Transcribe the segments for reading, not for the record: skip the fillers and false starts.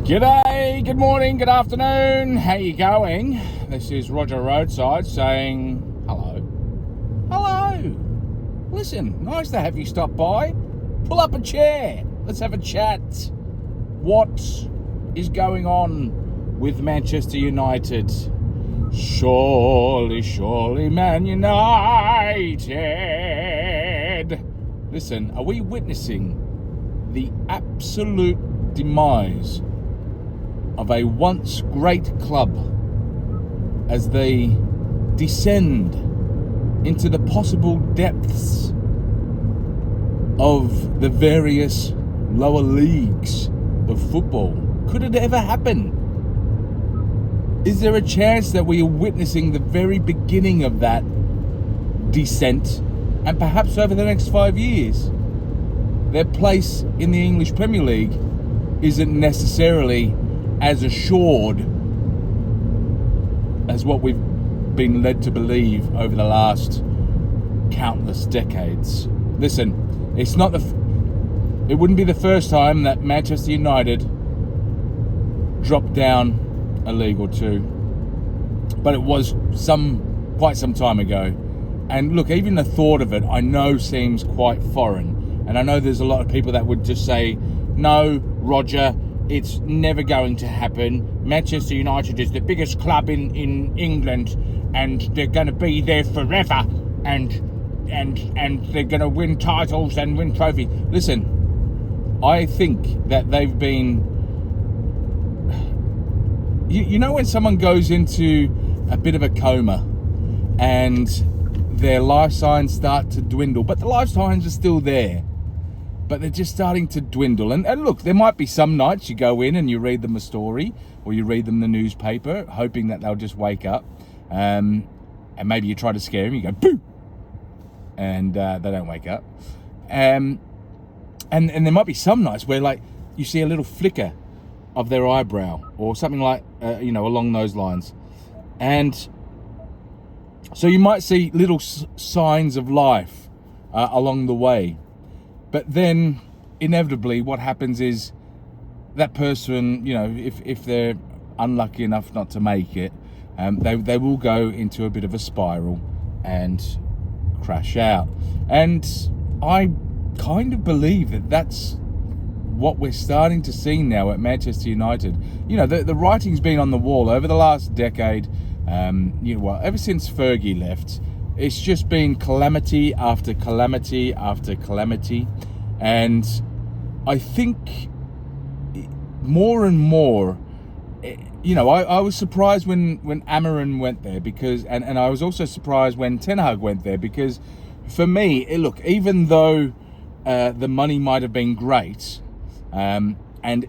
G'day, good morning, good afternoon, how you going? This is Roger Roadside saying hello. Hello. Listen, nice to have you stop by. Pull up a chair. Let's have a chat. What is going on with Manchester United? Surely, Man United. Listen, are we witnessing the absolute demise of a once great club as they descend into the possible depths of the various lower leagues of football? Could it ever happen? Is there a chance that we are witnessing the very beginning of that descent, and perhaps over the next 5 years their place in the English Premier League isn't necessarily as assured as what we've been led to believe over the last countless decades? Listen, it wouldn't be the first time that Manchester United dropped down a league or two, but it was quite some time ago. And look, even the thought of it, I know, seems quite foreign, and I know there's a lot of people that would just say, no, Roger, it's never going to happen. Manchester United is the biggest club in England, and they're going to be there forever, and they're going to win titles and win trophies. Listen, I think that they've been... You know when someone goes into a bit of a coma and their life signs start to dwindle, but the life signs are still there, but they're just starting to dwindle. And look, there might be some nights you go in and you read them a story, or you read them the newspaper, hoping that they'll just wake up. And maybe you try to scare them, you go, boo! And they don't wake up. And there might be some nights where, like, you see a little flicker of their eyebrow, or something like, along those lines. And so you might see little signs of life along the way. But then, inevitably, what happens is that person, if they're unlucky enough not to make it, they will go into a bit of a spiral and crash out. And I kind of believe that that's what we're starting to see now at Manchester United. The writing's been on the wall over the last decade. Ever since Fergie left, it's just been calamity after calamity after calamity. And I think more and more, I was surprised when Amorim went there, because, and I was also surprised when Ten Hag went there, because for me, even though the money might have been great, and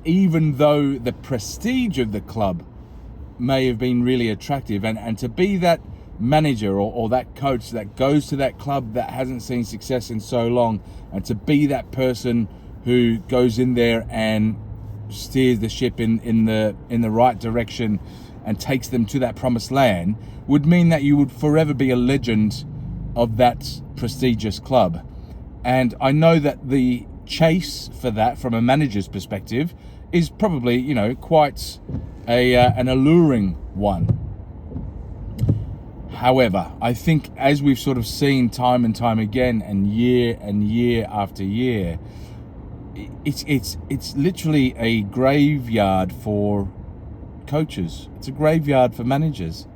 even though the prestige of the club may have been really attractive, and to be that manager or that coach that goes to that club that hasn't seen success in so long, and to be that person who goes in there and steers the ship in the right direction and takes them to that promised land, would mean that you would forever be a legend of that prestigious club. And I know that the chase for that, from a manager's perspective, is probably quite an alluring one. However, I think, as we've sort of seen time and time again, and year after year, it's literally a graveyard for coaches. It's a graveyard for managers.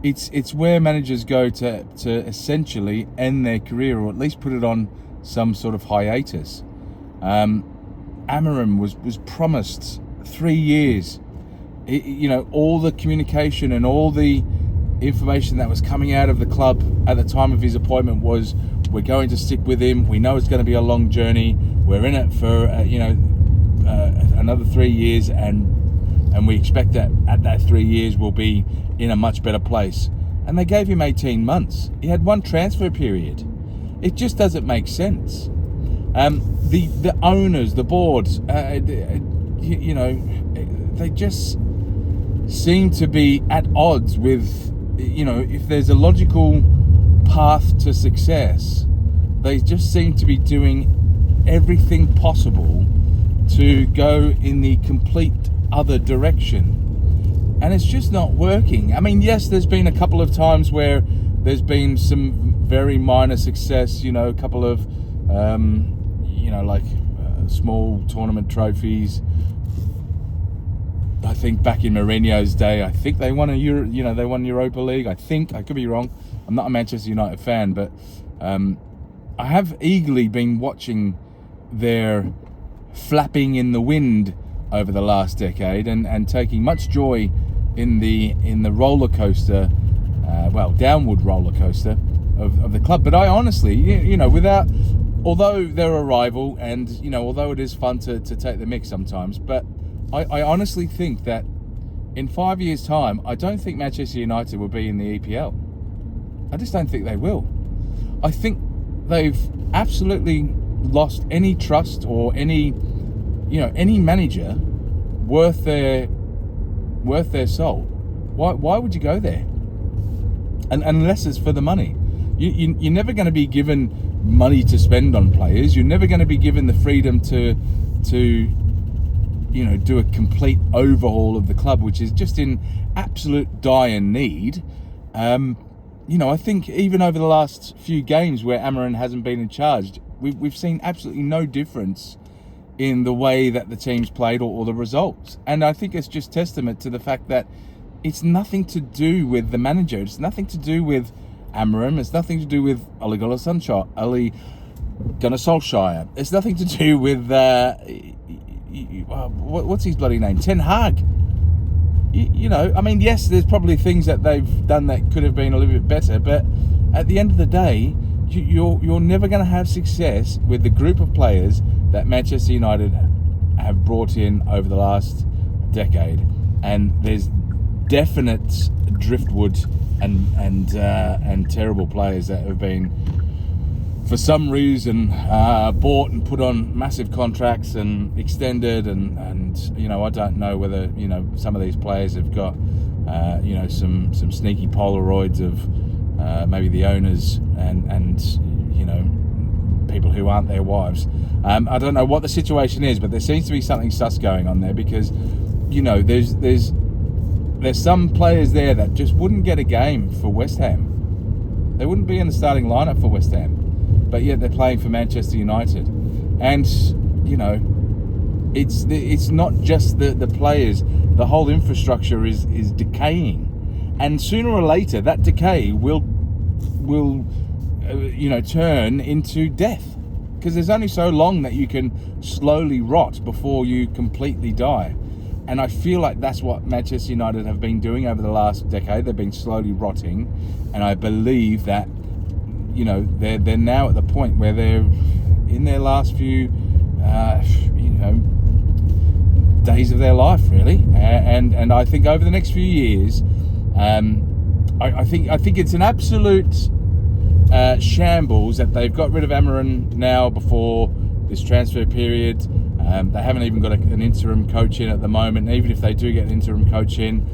It's where managers go to essentially end their career, or at least put it on some sort of hiatus. Amorim was promised 3 years. All the communication and all the information that was coming out of the club at the time of his appointment was, we're going to stick with him. We know it's going to be a long journey. We're in it for another 3 years, and we expect that at that 3 years we'll be in a much better place. And they gave him 18 months. He had one transfer period. It just doesn't make sense. The owners, the boards, they just seem to be at odds with, if there's a logical path to success, they just seem to be doing everything possible to go in the complete other direction, and it's just not working. I mean, yes, there's been a couple of times where there's been some very minor success, a couple of small tournament trophies. I think back in Mourinho's day, I think they won they won Europa League. I could be wrong. I'm not a Manchester United fan, but I have eagerly been watching their flapping in the wind over the last decade, and taking much joy in the roller coaster, downward roller coaster of the club. But I honestly, although they're a rival, and although it is fun to take the mix sometimes, but I honestly think that in 5 years' time, I don't think Manchester United will be in the EPL. I just don't think they will. I think they've absolutely lost any trust or any manager worth their soul. Why would you go there? And unless it's for the money, you're never going to be given money to spend on players. You're never going to be given the freedom to do a complete overhaul of the club, which is just in absolute dire need. I think even over the last few games where Amorim hasn't been in charge, we've seen absolutely no difference in the way that the team's played or the results. And I think it's just testament to the fact that it's nothing to do with the manager. It's nothing to do with Amorim. It's nothing to do with Ole Gunnar Solskjaer. It's nothing to do with what's his bloody name? Ten Hag. Yes, there's probably things that they've done that could have been a little bit better, but at the end of the day, you're never going to have success with the group of players that Manchester United have brought in over the last decade. And there's definite driftwood and terrible players that have been, for some reason, bought and put on massive contracts and extended, and I don't know whether some of these players have got some sneaky Polaroids of maybe the owners and people who aren't their wives. I don't know what the situation is, but there seems to be something sus going on there, because there's some players there that just wouldn't get a game for West Ham. They wouldn't be in the starting lineup for West Ham, but yet they're playing for Manchester United. And it's not just the players. The whole infrastructure is decaying, and sooner or later that decay will turn into death, because there's only so long that you can slowly rot before you completely die. And I feel like that's what Manchester United have been doing over the last decade. They've been slowly rotting, and I believe that they're now at the point where they're in their last few days of their life, really. And I think over the next few years, I think it's an absolute shambles that they've got rid of Amorim now before this transfer period. They haven't even got an interim coach in at the moment. And even if they do get an interim coach in,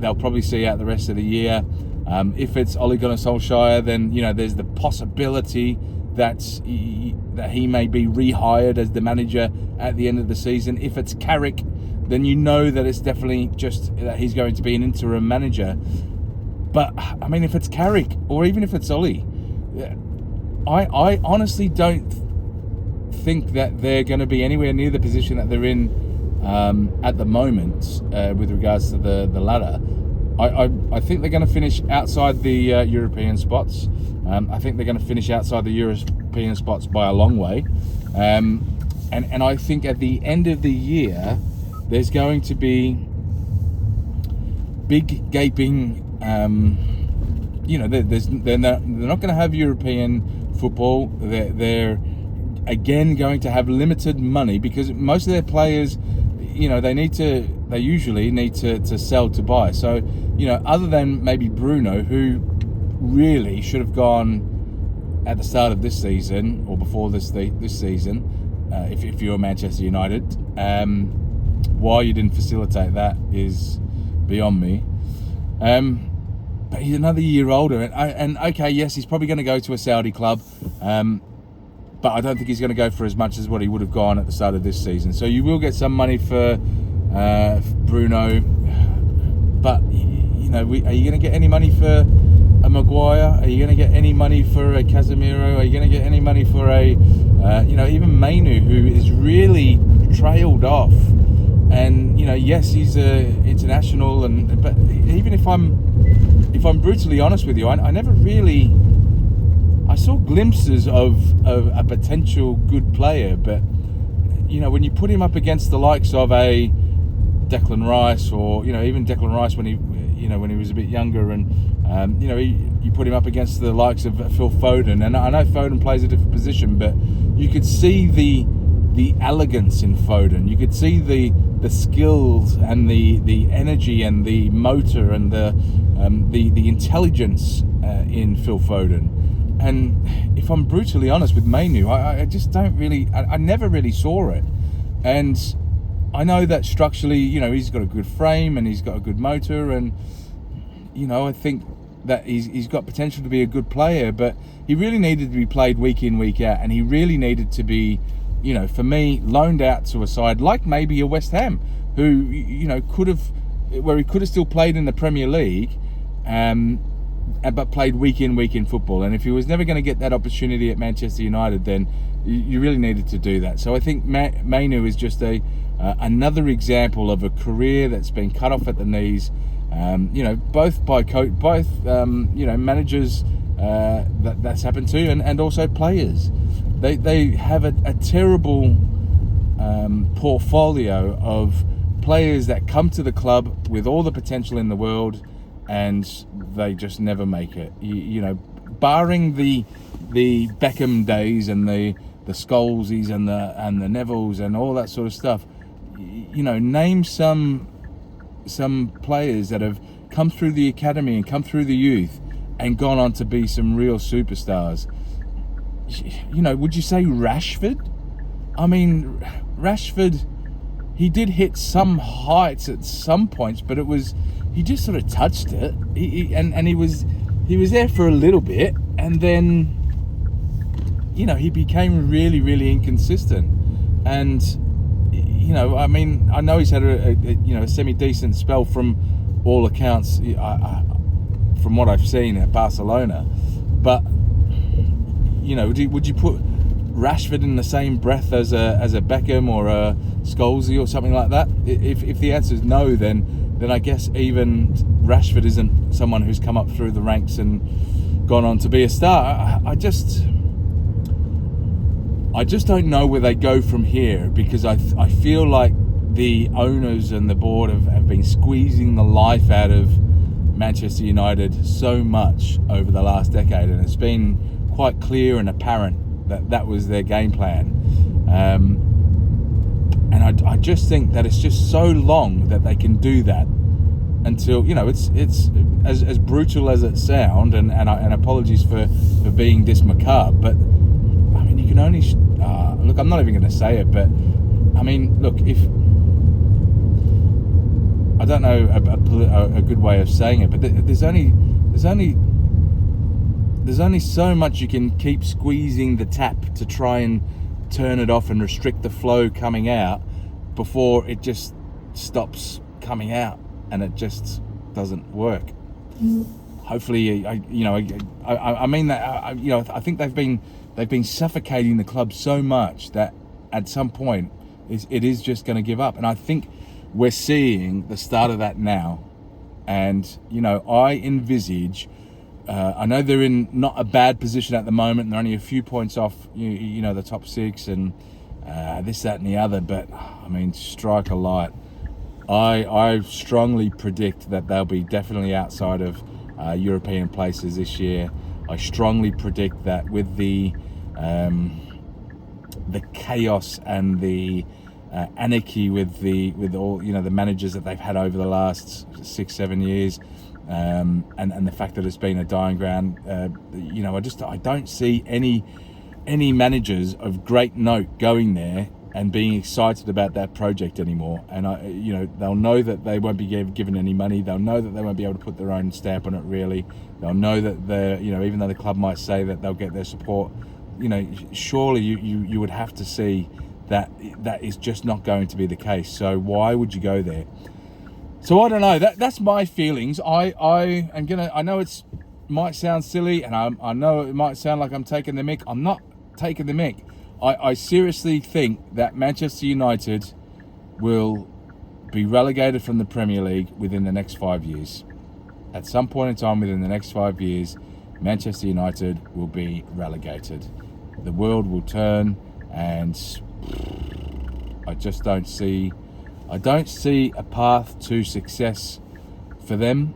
they'll probably see out the rest of the year. If it's Ole Gunnar Solskjaer, then there's the possibility that he may be rehired as the manager at the end of the season. If it's Carrick, then that it's definitely just that he's going to be an interim manager. But I mean, if it's Carrick or even if it's Ole, I honestly don't think that they're going to be anywhere near the position that they're in at the moment with regards to the ladder. I think they're going to finish outside the European spots. I think they're going to finish outside the European spots by a long way. And I think at the end of the year, there's going to be big gaping. They're not going to have European football. They're again going to have limited money, because most of their players, they usually need to sell to buy. So, other than maybe Bruno, who really should have gone at the start of this season or before this season, if you're Manchester United, why you didn't facilitate that is beyond me. But he's another year older, and okay, yes, he's probably going to go to a Saudi club, but I don't think he's going to go for as much as what he would have gone at the start of this season. So you will get some money for Bruno. But are you going to get any money for a Maguire? Are you going to get any money for a Casemiro? Are you going to get any money for a even Mainu, who is really trailed off? And yes, he's a international, but even if I'm brutally honest with you, I never really. I saw glimpses of a potential good player, but when you put him up against the likes of a Declan Rice, or even Declan Rice when he was a bit younger, and you put him up against the likes of Phil Foden, and I know Foden plays a different position, but you could see the elegance in Foden. You could see the skills and the energy and the motor and the intelligence in Phil Foden. And if I'm brutally honest with Mainu, I just don't really, I never really saw it. And I know that structurally, he's got a good frame and he's got a good motor, and I think that he's got potential to be a good player, but he really needed to be played week in, week out, and he really needed to be, for me, loaned out to a side like maybe a West Ham, who could have still played in the Premier League, but played week in football. And if he was never going to get that opportunity at Manchester United, then you really needed to do that. So I think Mainu is just another example of a career that's been cut off at the knees. Both by managers that's happened to, and also players. They have a terrible portfolio of players that come to the club with all the potential in the world, and they just never make it. Barring the Beckham days and the Scholesies and the Nevilles and all that sort of stuff. Name some players that have come through the academy and come through the youth and gone on to be some real superstars. Would you say Rashford? I mean, Rashford, he did hit some heights at some points, but he just sort of touched it. He was there for a little bit, and then he became really, really inconsistent. And I know he's had a semi-decent spell from all accounts, from what I've seen at Barcelona. But would you put Rashford in the same breath as a Beckham or a Scholesy or something like that? If the answer is no, then I guess even Rashford isn't someone who's come up through the ranks and gone on to be a star. I just don't know where they go from here, because I feel like the owners and the board have been squeezing the life out of Manchester United so much over the last decade, and it's been quite clear and apparent that was their game plan. And I just think that it's just so long that they can do that until, it's as brutal as it sounds, and apologies for being this macabre, but I mean, you can only look, I'm not even going to say it, but I mean, look, if I don't know a good way of saying it, but there's only so much you can keep squeezing the tap to try and turn it off and restrict the flow coming out before it just stops coming out, and it just doesn't work. Hopefully, I mean that I think they've been suffocating the club so much that at some point it is just going to give up, and I think we're seeing the start of that now. And I envisage. I know they're in not a bad position at the moment. They're only a few points off, the top six and this, that, and the other. But I mean, strike a light. I strongly predict that they'll be definitely outside of European places this year. I strongly predict that with the chaos and the anarchy with all the managers that they've had over the last 6-7 years. And the fact that it's been a dying ground, I don't see any managers of great note going there and being excited about that project anymore. And they'll know that they won't be given any money. They'll know that they won't be able to put their own stamp on it. Really, they'll know that they're even though the club might say that they'll get their support, surely you would have to see that is just not going to be the case. So why would you go there? So I don't know. That's my feelings. I know it's might sound silly, and I know it might sound like I'm taking the mick. I'm not taking the mick. I seriously think that Manchester United will be relegated from the Premier League within the next 5 years. At some point in time within the next 5 years, Manchester United will be relegated. The world will turn, and I just don't see a path to success for them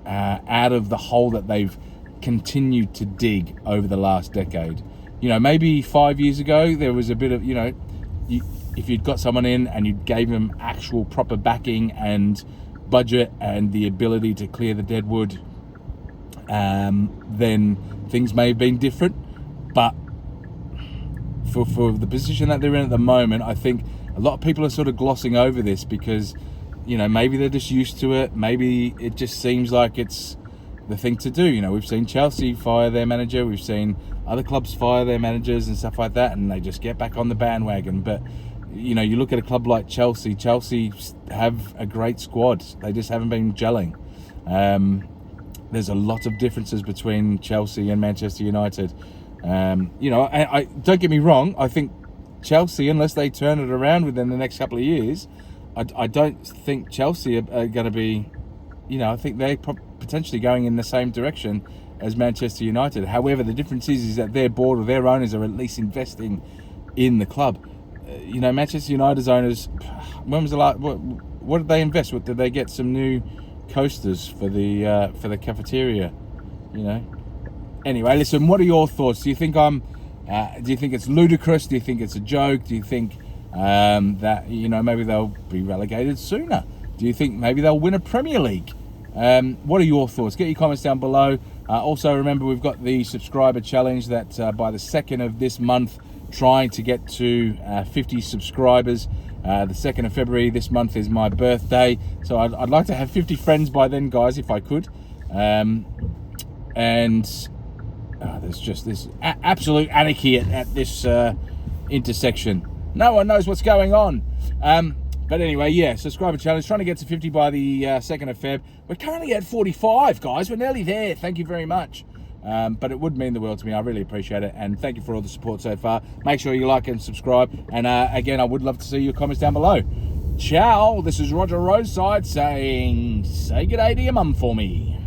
out of the hole that they've continued to dig over the last decade. Maybe 5 years ago there was a bit of, if you'd got someone in and you gave them actual proper backing and budget and the ability to clear the deadwood, then things may have been different. But for the position that they're in at the moment, I think a lot of people are sort of glossing over this because, maybe they're just used to it. Maybe it just seems like it's the thing to do. We've seen Chelsea fire their manager. We've seen other clubs fire their managers and stuff like that, and they just get back on the bandwagon. But, you look at a club like Chelsea. Chelsea have a great squad. They just haven't been gelling. There's a lot of differences between Chelsea and Manchester United. I don't get me wrong. I think Chelsea, unless they turn it around within the next couple of years, I don't think Chelsea are going to be, I think they're potentially going in the same direction as Manchester United. However, the difference is that their board or their owners are at least investing in the club. Manchester United's owners, when was the last, what did they invest? What did they get? Some new coasters for the cafeteria, Anyway, listen, what are your thoughts? Do you think it's ludicrous? Do you think it's a joke? Do you think that maybe they'll be relegated sooner? Do you think maybe they'll win a Premier League? What are your thoughts? Get your comments down below. Also, remember, we've got the subscriber challenge that by the 2nd of this month, trying to get to 50 subscribers. The 2nd of February this month is my birthday, so I'd like to have 50 friends by then, guys, if I could. There's just this absolute anarchy at this intersection. No one knows what's going on. But anyway, yeah, subscriber challenge, trying to get to 50 by the 2nd of Feb. We're currently at 45, guys. We're nearly there. Thank you very much. But it would mean the world to me. I really appreciate it. And thank you for all the support so far. Make sure you like and subscribe. And again, I would love to see your comments down below. Ciao. This is Roger Roseside saying, say good day to your mum for me.